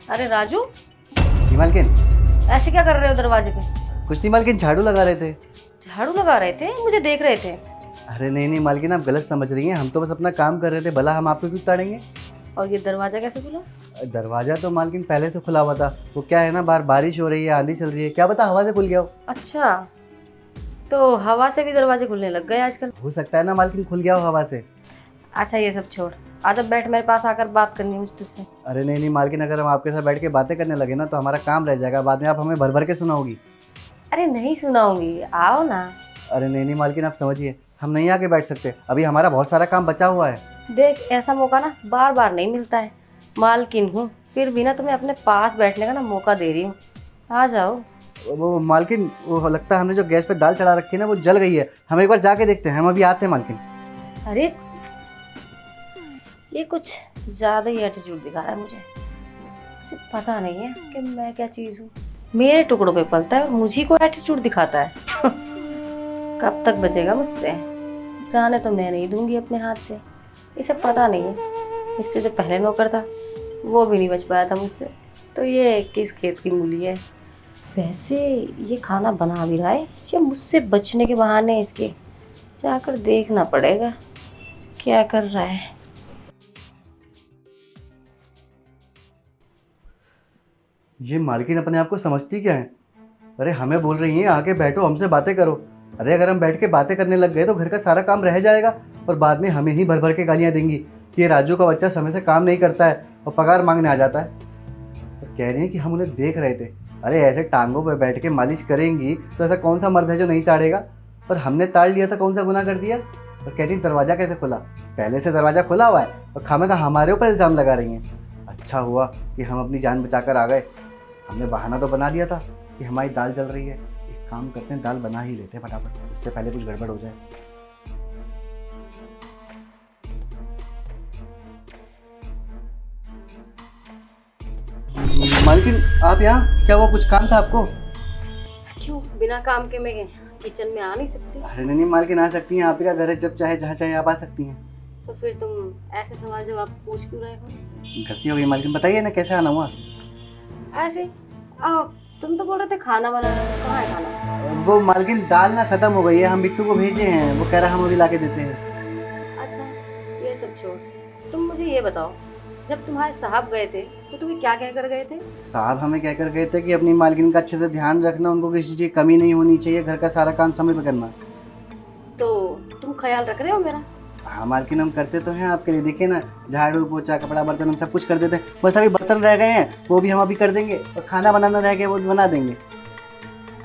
अरे राजू, जी मालकिन। ऐसे क्या कर रहे हो दरवाजे पे? कुछ नहीं मालकिन, झाड़ू लगा रहे थे। झाड़ू लगा रहे थे? मुझे देख रहे थे? अरे नहीं नहीं मालकिन, आप गलत समझ रही हैं। हम तो बस अपना काम कर रहे थे, भला हम आपको क्यों ताड़ेंगे। और ये दरवाजा कैसे खुला? दरवाजा तो मालकिन पहले से खुला हुआ था। वो क्या है ना, बाहर बारिश हो रही है, आंधी चल रही है, क्या पता हवा से खुल गया हो। अच्छा, तो हवा से भी दरवाजे खुलने लग गए आजकल। हो सकता है ना मालकिन, खुल गया हो हवा से। अच्छा ये सब छोड़, आज अब बैठ, मेरे पास आकर बात करनी है मुझे तुझसे। अरे नहीं नहीं मालकिन, अगर हम आपके साथ बैठ के बातें करने लगे ना तो हमारा काम रह जाएगा, बाद में आप हमें भर भर के सुनाओगी। अरे नहीं सुनाऊंगी, आओ ना। अरे नहीं नहीं मालकिन, आप समझिए, हम नहीं आके बैठ सकते, अभी हमारा बहुत सारा काम बचा हुआ है। देख, ऐसा मौका ना बार बार नहीं मिलता है। मालकिन हूँ, फिर भी ना तुम्हें अपने पास बैठने का ना मौका दे रही हूँ। आ जाओ। वो मालकिन, वो लगता है हमने जो गैस पे दाल चढ़ा रखी है ना वो जल गई है। हम एक बार जाके देखते हैं, हम अभी आते हैं मालकिन। अरे ये कुछ ज़्यादा ही एटीट्यूड दिखा रहा है मुझे। इसे पता नहीं है कि मैं क्या चीज़ हूँ। मेरे टुकड़ों पे पलता है और मुझी को एटीट्यूड दिखाता है। कब तक बचेगा मुझसे? जाने तो मैं नहीं दूंगी अपने हाथ से। इसे पता नहीं है, इससे जो पहले नौकर था वो भी नहीं बच पाया था मुझसे, तो ये किस खेत की मूली है। वैसे ये खाना बना भी रहा है या मुझसे बचने के बहाने इसके? जाकर देखना पड़ेगा क्या कर रहा है। ये मालकिन अपने आप को समझती क्या है। अरे हमें बोल रही हैं आके बैठो, हमसे बातें करो। अरे अगर हम बैठ के बातें करने लग गए तो घर का सारा काम रह जाएगा और बाद में हमें ही भर भर के गालियां देंगी कि ये राजू का बच्चा समय से काम नहीं करता है और पगार मांगने आ जाता है। और कह रही हैं कि हम उन्हें देख रहे थे। अरे ऐसे टांगों पर बैठ के मालिश करेंगी तो ऐसा कौन सा मर्द है जो नहीं ताड़ेगा। और हमने ताड़ लिया था, कौन सा गुनाह कर दिया। और कह रही दरवाज़ा कैसे खुला, पहले से दरवाज़ा खुला हुआ है और खामखा हमारे ऊपर इल्ज़ाम लगा रही हैं। अच्छा हुआ कि हम अपनी जान बचाकर आ गए। हमने बहाना तो बना दिया था कि हमारी दाल जल रही है। एक काम करते हैं, दाल बना ही लेते हैं फटाफट, इससे पहले कुछ गड़बड़ हो जाए। मालकिन आप यहाँ, क्या हुआ, कुछ काम था आपको? क्यों बिना काम के मैं किचन में आ नहीं सकती? अरे नहीं मालकिन, आ सकती हैं, आप ही का घर है, जब चाहे जहाँ चाहे आप आ सकती हैं। तो फिर तुम ऐसे सवाल जवाब पूछ क्यों रहे हो? गलती हो गई मालकिन, बताइए ना कैसे आना हुआ। ऐसे आओ। तुम तो बोल रहे थे खाना बनाना, कहाँ है खाना? वो मालकिन दाल ना खत्म हो गई है, हम बिट्टू को भेजे हैं, वो कह रहा हम अभी ला के देते हैं। अच्छा ये सब छोड़, तुम मुझे ये बताओ, जब तुम्हारे साहब गए थे तो तुम्हें क्या कह कर गए थे? साहब हमें कहकर गए थे कि अपनी मालकिन का अच्छे से ध्यान रखना, उनको किसी चीज़ की कमी नहीं होनी चाहिए, घर का सारा काम समय पे करना। तो तुम ख्याल रख रहे हो मेरा? हाँ मालकिन, हम करते तो हैं आपके लिए, देखिए ना, झाड़ू पोछा कपड़ा बर्तन हम सब कुछ कर देते हैं। बस अभी बर्तन रह गए हैं वो भी हम अभी कर देंगे, और खाना बनाना रह गया वो भी बना देंगे।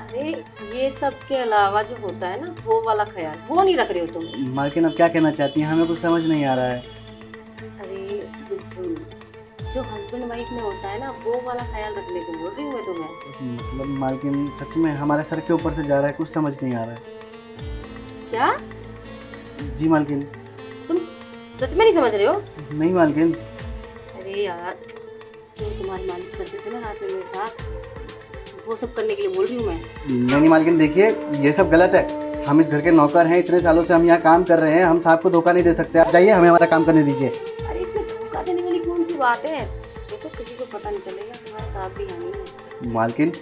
अरे ये सब के अलावा जो होता है ना वो वाला ख्याल, वो नहीं रख रहे हो तुम? मालकिन अब क्या कहना चाहती हैं, हमें कुछ समझ नहीं आ रहा है। अरे बुद्धू, जो हस्बैंड वाइफ में होता है ना वो वाला ख्याल रखने को बोल रही हूँ मैं तुम्हें। मतलब मालकिन सच में हमारे सर के ऊपर से जा रहा है, कुछ समझ नहीं आ रहा है। क्या? जी मालकिन। तुम सच में नहीं समझ रहे हो? नहीं मालकिन। अरे यार, जो तुम्हारी मालिक करते थे ना रात में मेरे साथ, वो सब करने के लिए बोल रही हूँ मैं। नहीं मालकिन, देखिए ये सब गलत है। हम इस घर के नौकर हैं, इतने सालों से हम यहाँ काम कर रहे हैं, हम साहब को धोखा नहीं दे सकते। आप जाइए, हमें हमारा काम करने दीजिए। अरे इसमें धोखा देने वाली कौन सी बात है? देखो किसी को पता नहीं चलेगा, तुम्हारे साहब भी यहाँ नहीं है। मालकिन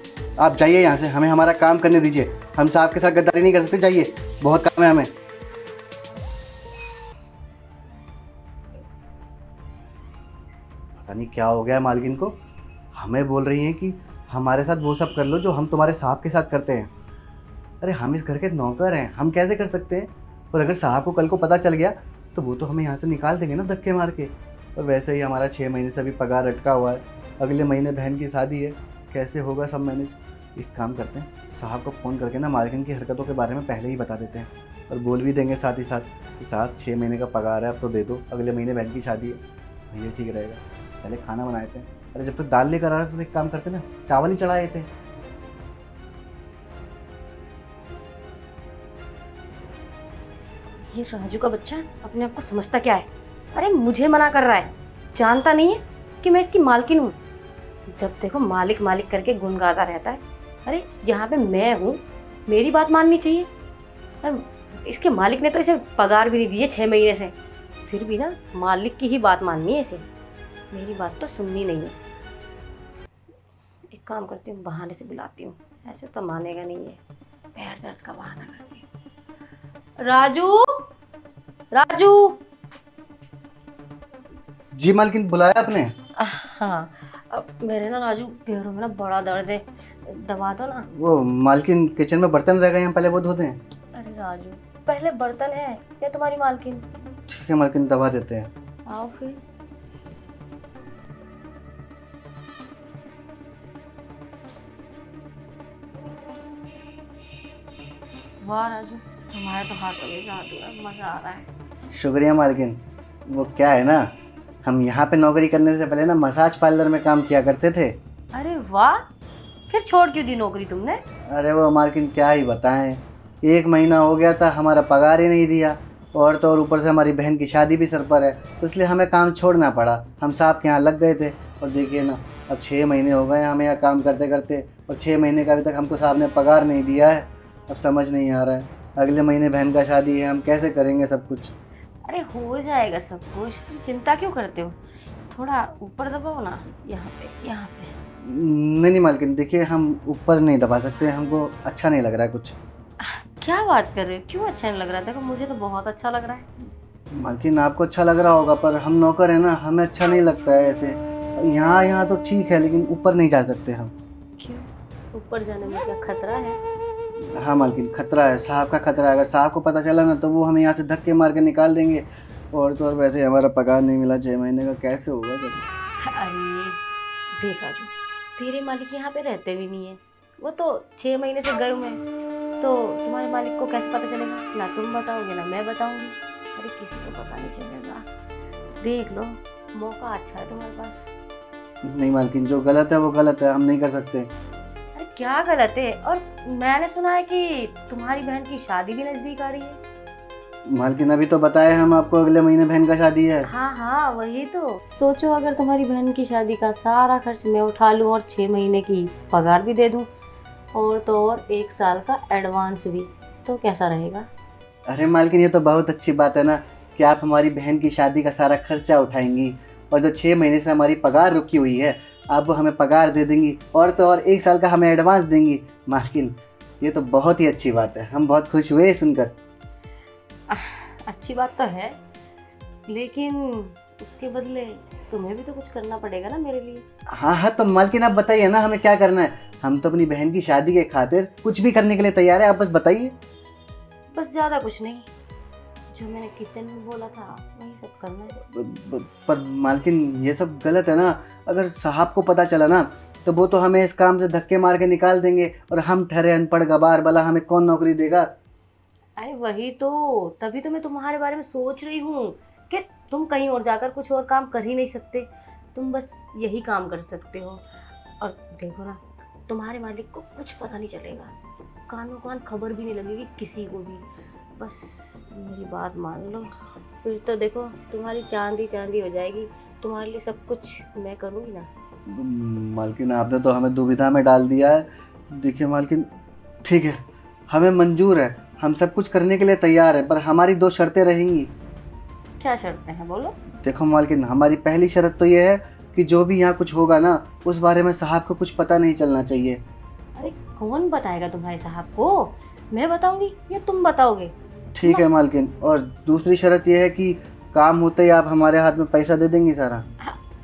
आप जाइए यहाँ से, हमें हमारा काम करने दीजिए। हम साहब के साथ गद्दारी नहीं कर सकते, जाइए, बहुत काम है हमें। पता नहीं क्या हो गया मालकिन को, हमें बोल रही हैं कि हमारे साथ वो सब कर लो जो हम तुम्हारे साहब के साथ करते हैं। अरे हम इस घर के नौकर हैं, हम कैसे कर सकते हैं। और अगर साहब को कल को पता चल गया तो वो तो हमें यहाँ से निकाल देंगे ना धक्के मार के। और वैसे ही हमारा 6 महीने से अभी पगार अटका हुआ है, अगले महीने बहन की शादी है, कैसे होगा सब मैनेज। एक काम करते हैं, साहब को फ़ोन करके ना मालकिन की हरकतों के बारे में पहले ही बता देते हैं, और बोल भी देंगे साथ ही साथ कि साहब 6 महीने का पगार है, अब तो दे दो, अगले महीने बहन की शादी है। ये ठीक रहेगा। पहले खाना बनाए थे। अरे जब तक दाल लेकर आ रहे थे तो एक काम करते ना, चावल ही चढ़ाए थे। ये राजू का बच्चा अपने आप को समझता क्या है? अरे मुझे मना कर रहा है, जानता नहीं है कि मैं इसकी मालकिन हूँ। जब देखो मालिक मालिक करके गुनगाता रहता है। अरे यहाँ पे मैं हूँ, मेरी बात माननी चाहिए। और इसके मालिक ने तो इसे पगार भी नहीं दी है 6 महीने से, फिर भी ना मालिक की ही बात माननी है इसे, मेरी बात तो सुननी नहीं है। एक काम करती हूँ, बहाने से बुलाती हूँ, ऐसे तो मानेगा नहीं है, पैर दर्द का बहाना करती हूँ। राजू, राजू। जी मालकिन, बुलाया आपने? हाँ, अब मेरे ना राजू पैरों में ना बड़ा दर्द है, दबा दो ना। वो मालकिन किचन में बर्तन रह गए हैं, पहले वो धो दें। अरे राजू, पहले बर्तन है या तुम्हारी मालकिन? ठीक है मालकिन, दबा देते हैं। आओ फिर। वाह राजू, तुम्हारे तो हाथों में जादू है, मजा आ रहा है। शुक्रिया मालकिन। वो क्या है ना, हम यहाँ पे नौकरी करने से पहले ना मसाज पार्लर में काम किया करते थे। अरे वाह, फिर छोड़ क्यों दी नौकरी तुमने? अरे वो मालकिन क्या ही बताएं, 1 महीना हो गया था, हमारा पगार ही नहीं दिया, और तो और ऊपर से हमारी बहन की शादी भी सर पर है, तो इसलिए हमें काम छोड़ना पड़ा। हम साहब के यहाँ लग गए थे, और देखिए ना, अब 6 महीने हो गए हमें यहाँ काम करते करते, और 6 महीने का अभी तक हमको साहब ने पगार नहीं दिया है। अब समझ नहीं आ रहा है, अगले महीने बहन का शादी है, हम कैसे करेंगे सब कुछ। अरे हो जाएगा सब कुछ, तुम चिंता क्यों करते हो? थोड़ा ऊपर दबाओ ना, यहाँ पे, यहाँ पे। नहीं मालकिन, देखिए हम ऊपर नहीं दबा सकते, हमको अच्छा नहीं लग रहा है कुछ। क्या बात कर रहे हो, क्यों अच्छा नहीं लग रहा? देखो मुझे तो बहुत अच्छा लग रहा है। मालकिन आपको अच्छा लग रहा होगा, पर हम नौकर हैं ना, हमें अच्छा नहीं लगता है ऐसे। यहाँ तो ठीक है, लेकिन ऊपर नहीं जा सकते हम। क्यों? ऊपर जाने में क्या खतरा है? हाँ मालकिन, खतरा है, साहब का खतरा है। अगर साहब को पता चला ना, तो वो हमें यहाँ से धक्के मार के निकाल देंगे, और तो और वैसे हमारा पगार नहीं मिला 6 महीने का, कैसे होगा सब। अरे देख राजू, तेरे मालिक यहाँ पे रहते भी नहीं है, वो तो 6 महीने से गए हुए हैं, तो तुम्हारे मालिक को कैसे पता चलेगा? ना तुम बताओगे ना मैं बताऊंगी। अरे किसी को पता नहीं चलेगा, देख लो, मौका अच्छा है तुम्हारे पास। नहीं मालकिन, जो गलत है वो गलत है, हम नहीं कर सकते। अरे क्या गलत है? और मैंने सुना है कि तुम्हारी बहन की शादी भी नजदीक आ रही है। मालकिन अभी तो बताया हम आपको, अगले महीने बहन का शादी है। हाँ हाँ वही तो। सोचो अगर तुम्हारी बहन की शादी का सारा खर्च मैं उठा लूँ और 6 महीने की पगार भी दे दूँ, और तो और 1 साल का एडवांस भी, तो कैसा रहेगा? अरे मालकिन, ये तो बहुत अच्छी बात है ना, कि आप हमारी बहन की शादी का सारा खर्चा उठाएंगी, और जो 6 महीने से हमारी पगार रुकी हुई है, आप वो हमें पगार दे देंगी, और तो और 1 साल का हमें एडवांस देंगी। मालकिन ये तो बहुत ही अच्छी बात है, हम बहुत खुश हुए सुनकर। अच्छी बात तो है, लेकिन उसके बदले तुम्हें भी तो कुछ करना पड़ेगा ना मेरे लिए। हाँ, तो मालकिन आप बताइए ना, हमें क्या करना है। हम तो अपनी बहन की शादी के खातिर कुछ भी करने के लिए तैयार है, आप बस बताइए। बस ज़्यादा कुछ नहीं, जो मैंने किचन में बोला था वही सब करना है। पर मालकिन ये सब गलत है ना, अगर साहब को पता चला ना, तो वो तो हमें इस काम से धक्के मार के निकाल देंगे, और हम ठहरे अनपढ़ गवार, भला हमें कौन नौकरी देगा। अरे वही तो, तभी तो मैं तुम्हारे बारे में सोच रही हूँ कि तुम कहीं और जाकर कुछ और काम कर ही नहीं सकते, तुम बस यही काम कर सकते हो। और देखो ना, तुम्हारे मालिक को कुछ पता नहीं चलेगा, कानों कान खबर भी नहीं लगेगी किसी को भी। बस तुम मेरी बात मान लो, फिर तो देखो तुम्हारी चांदी चांदी हो जाएगी, तुम्हारे लिए सब कुछ मैं करूँगी ना। मालकिन आपने तो हमें दुविधा में डाल दिया है। देखिए मालकिन, ठीक है, हमें मंजूर है, हम सब कुछ करने के लिए तैयार हैं, पर हमारी 2 शर्तें रहेंगी। क्या शर्तें हैं, बोलो। देखो मालकिन, हमारी पहली शर्त तो ये है कि जो भी यहाँ कुछ होगा ना, उस बारे में साहब को कुछ पता नहीं चलना चाहिए। अरे कौन बताएगा तुम्हारे साहब को? मैं बताऊंगी या तुम बताओगे? ठीक है मालकिन, और दूसरी शर्त यह है कि काम होते ही आप हमारे हाथ में पैसा दे देंगी सारा।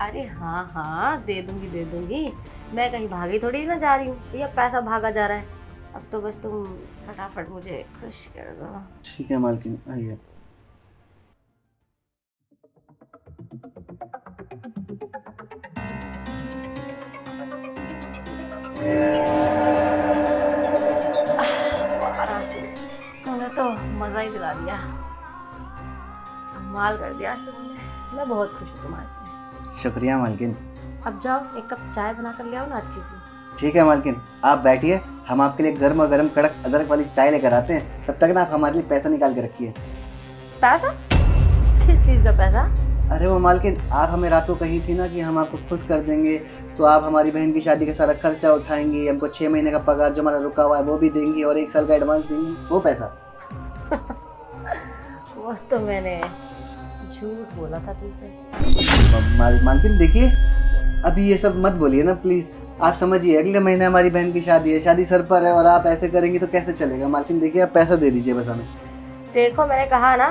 अरे हाँ हाँ, दे दूंगी दे दूंगी, मैं कहीं भागी थोड़ी ना जा रही हूँ, या पैसा भागा जा रहा है। अब तो बस तुम फटाफट मुझे खुश कर दो। ठीक है मालकिन, आइए। तूने तो मजा ही दिला दिया, कमाल कर दिया आज तो तुमने। मैं बहुत खुश हूँ तुम्हारे से। शुक्रिया मालकिन। अब जाओ, एक कप चाय बना कर ले आओ ना अच्छी सी। ठीक है मालकिन, आप बैठिए, हम आपके लिए गर्म गर्म कड़क अदरक वाली चाय लेकर आते हैं। तब तक ना आप हमारे लिए पैसा निकाल के रखिए। पैसा? किस चीज़ का पैसा? अरे वो मालकिन, आप हमें रातों कही थी ना कि हम आपको खुश कर देंगे, तो आप हमारी बहन की शादी का सारा खर्चा उठाएंगी, हमको 6 महीने का पगार जो हमारा रुका हुआ है वो भी देंगी और 1 साल का एडवांस देंगी, वो पैसा। वो तो मैंने झूठ बोला था तुमसे। मालकिन देखिए, अभी ये सब मत बोलिए ना प्लीज। आप समझिए, अगले महीने हमारी बहन की शादी है, शादी सर पर है और आप ऐसे करेंगी तो कैसे चलेगा। मालकिन देखिए, आप पैसा दे दीजिए बस हमें। देखो मैंने कहा ना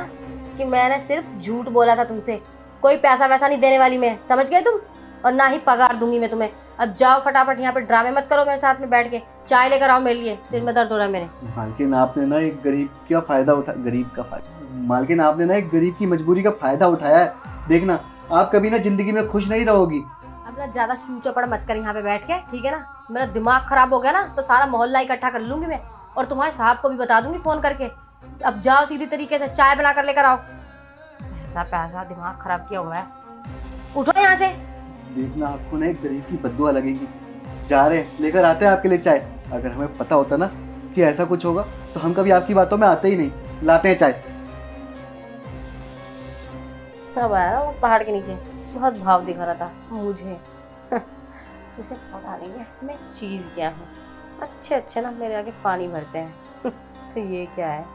कि मैंने सिर्फ झूठ बोला था तुमसे, कोई पैसा वैसा नहीं देने वाली मैं, समझ गए तुम? और ना ही पगार दूंगी मैं तुम्हें। अब जाओ फटाफट, यहाँ पे ड्रामे मत करो मेरे साथ में बैठ के, चाय लेकर आओ मेरे लिए, सिर में दर्द हो रहा है मेरे। मालकिन आपने ना एक गरीब की मजबूरी का फायदा उठाया है। देखना, आप कभी ना जिंदगी में खुश नहीं रहोगी। अब ना ज्यादा चू चपड़ मत कर यहाँ पे बैठ के, ठीक है ना? मेरा दिमाग खराब हो गया ना तो सारा मोहल्ला इकट्ठा कर लूंगी मैं, और तुम्हारे साहब को भी बता दूंगी फोन करके। अब जाओ सीधी तरीके से चाय बना कर लेकर आओ। पैसा पैसा दिमाग खराब किया हुआ है, उठो यहाँ से। देखना, आपको ना एक गरीब की बद्दुआ लगेगी। जा रहे हैं, लेकर आते हैं आपके लिए चाय। अगर हमें पता होता ना कि ऐसा कुछ होगा तो हम कभी आपकी बातों में आते ही नहीं। लाते हैं चाय। अब आया वो पहाड़ के नीचे, बहुत भाव दिखा रहा था मुझे। इसे पता नहीं है मैं चीज़ क्या हूँ। अच्छे अच्छे ना मेरे आगे पानी भरते हैं। तो ये क्या है?